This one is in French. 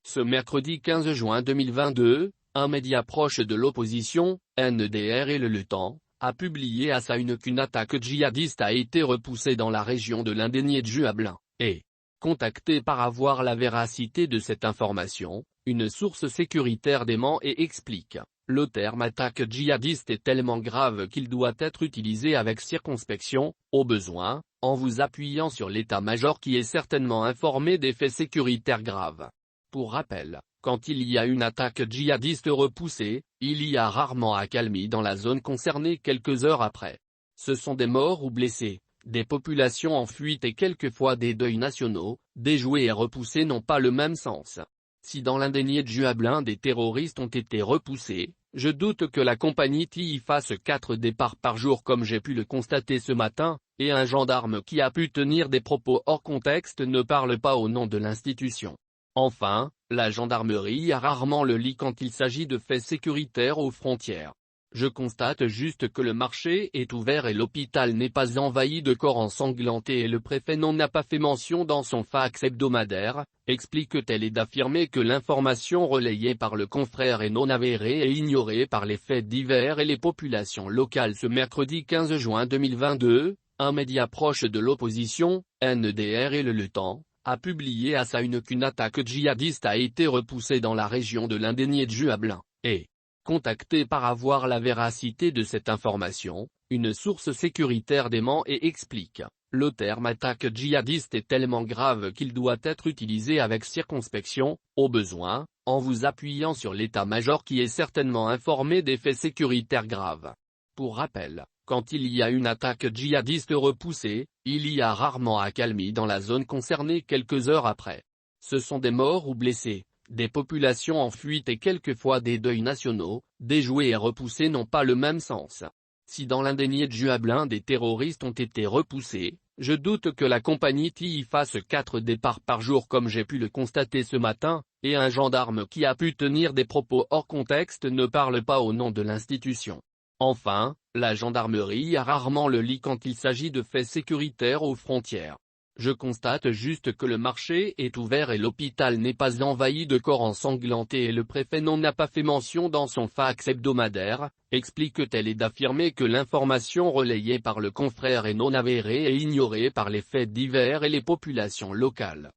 Ce mercredi 15 juin 2022, un média proche de l'opposition, NDR et Le Temps, a publié à sa une qu'une attaque djihadiste a été repoussée dans la région de l'Indénié Djuablin, et, contacté par avoir la véracité de cette information, une source sécuritaire dément et explique. Le terme attaque djihadiste est tellement grave qu'il doit être utilisé avec circonspection, au besoin, en vous appuyant sur l'état-major qui est certainement informé des faits sécuritaires graves. Pour rappel, quand il y a une attaque djihadiste repoussée, il y a rarement accalmie dans la zone concernée quelques heures après. Ce sont des morts ou blessés, des populations en fuite et quelquefois des deuils nationaux. Déjouer et repousser n'ont pas le même sens. Si dans l'Indénié Djuablin des terroristes ont été repoussés, je doute que la compagnie TI fasse 4 départs par jour comme j'ai pu le constater ce matin, et un gendarme qui a pu tenir des propos hors contexte ne parle pas au nom de l'institution. Enfin, la gendarmerie a rarement le lit quand il s'agit de faits sécuritaires aux frontières. Je constate juste que le marché est ouvert et l'hôpital n'est pas envahi de corps ensanglantés et le préfet n'en a pas fait mention dans son fax hebdomadaire, explique-t-elle, et d'affirmer que l'information relayée par le confrère est non avérée et ignorée par les faits divers et les populations locales. Ce mercredi 15 juin 2022, un média proche de l'opposition, NDR et Le Temps, a publié à sa une qu'une attaque djihadiste a été repoussée dans la région de l'Indénié Djuablin, et, contacté par avoir la véracité de cette information, une source sécuritaire dément et explique. Le terme attaque djihadiste est tellement grave qu'il doit être utilisé avec circonspection, au besoin, en vous appuyant sur l'état-major qui est certainement informé des faits sécuritaires graves. Pour rappel, quand il y a une attaque djihadiste repoussée, il y a rarement accalmie dans la zone concernée quelques heures après. Ce sont des morts ou blessés, des populations en fuite et quelquefois des deuils nationaux. Déjouer et repousser n'ont pas le même sens. Si dans l'Indénié Djuablin des terroristes ont été repoussés, je doute que la compagnie TI fasse 4 départs par jour comme j'ai pu le constater ce matin, et un gendarme qui a pu tenir des propos hors contexte ne parle pas au nom de l'institution. Enfin, la gendarmerie a rarement le lit quand il s'agit de faits sécuritaires aux frontières. Je constate juste que le marché est ouvert et l'hôpital n'est pas envahi de corps ensanglantés et le préfet n'en a pas fait mention dans son fax hebdomadaire, explique-t-elle, et d'affirmer que l'information relayée par le confrère est non avérée et ignorée par les faits divers et les populations locales.